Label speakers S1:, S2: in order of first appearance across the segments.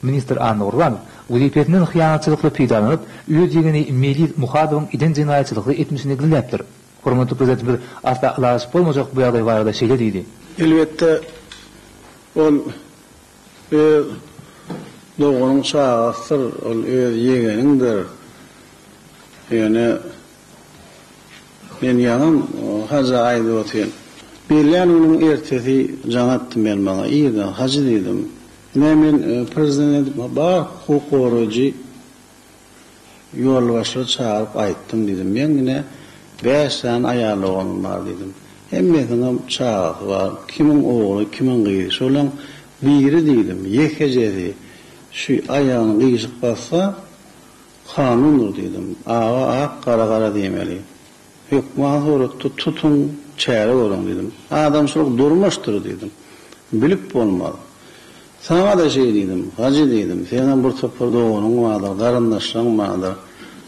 S1: Minister Anurlan, Udipetinin hıyanatçılıklı peydalanıp, üye degeni Melih Muhadov'un iden cinayetçılıklı etmesini gülleptir. Hormatly prezident bir asla laşıp bolmajak bu ýagdaý barada şeýle diýdi.
S2: Elbette ol doğunun çağıstır, ol öz yegenindir. Yani men yanım haza aydı otuyen. Birliğinin ertesi canattım ben bana. İyi de hacı dedim. Men prezident bar hukukucu yol başına çağırıp ayttım dedim. Ben yine 5 tane ayarlı olanlar dedim. Hemmetine çağır var. Kimin oğlu, kimin kıyısı olan biri dedim. Yekecedi. Şu ayağını kıyısıp bassa kanundur dedim. Ağa kara demeli. Hükmü zoruttu, tutun çare olun dedim. Adam çok durmuştur dedim. Bilip olmadı. Sana da şey dedim, hacı dedim. Senin bir tıpır doğunun vardır, karındaşların vardır.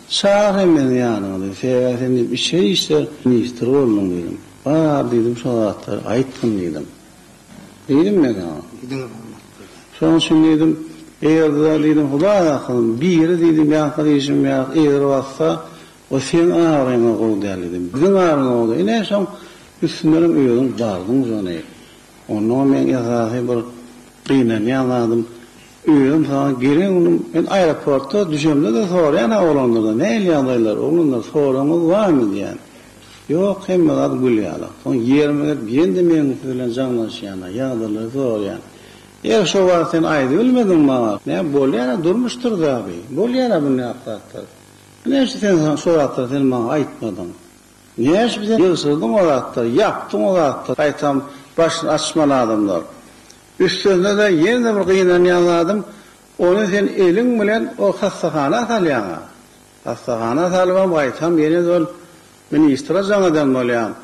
S2: Çağır hemen yanına dedim. Senin bir şey ister, minister olun dedim. Var dedim, şolatlar, ayttım dedim. Dedim ben sana. Sonra şimdi dedim, eğer de dedim, Huda yakın, biri dedim, yakın eğer varsa, o senin ağrına kol dedim. Bizim ağrına oldu. Ne son üstünlerim öğüdüm, dardım sonra. Ondan ben esası bir kıynen yanladım. Öğüdüm sana geri onun, ben aeroportta düşümde de soruyan oğlanlardan. Ne el yanlaylar, oğlanlar soramız var mı diyen. Yok hemen adı gülüyorlar. Son 20 ben de men filan canlaşıyana, yağdırları soruyan. Eğer şu var sen aydı ölmedin bana. Ne bolyana durmuştur da abi. Bolyana bunu yaptı. Ne işte sen sorattır, sen bana aytmadın. Niye işte bize yılsırdın olattır, yaptın olattır. Aytam başını açmalı adamlar. Üstünde de yerine bir kıyınan yanladım. Onu sen elin bilen o hastahana salyana. Hastahana salyana aytam yine de ministra zanadan bolyan.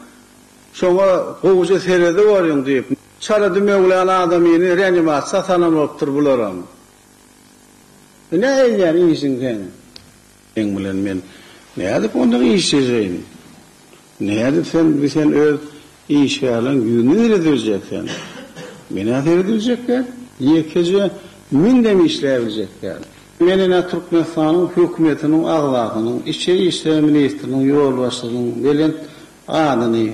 S2: Şoňa gowy serede barýan diýip, çara dümeýlen adam ýene reanimatsa sanam optur bularam. Ne eýär işiň sen? En bilen men näde onda iş edýän? Näde sen öz iş ýalan ýüňü edeceksen? Mene edeceksen? Ýekece mündem işläjeksen. Menene Türkmenistan'ın hükümetinin ahlakynyň, içi işler ministriniň ýolbaşçylygynyň bilen adyny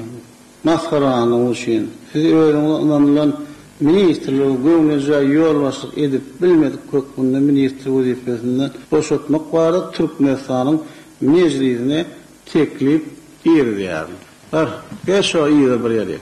S2: maskaranyň üçin siz öňüňden ministrlik göwnüze ýolbaşçylyk edip bilmedik kökünde ministr wezifesinden boşatmak barada Türkmenistan'ın meclisine teklip edýär. Bar, geço ýyly bir ýere.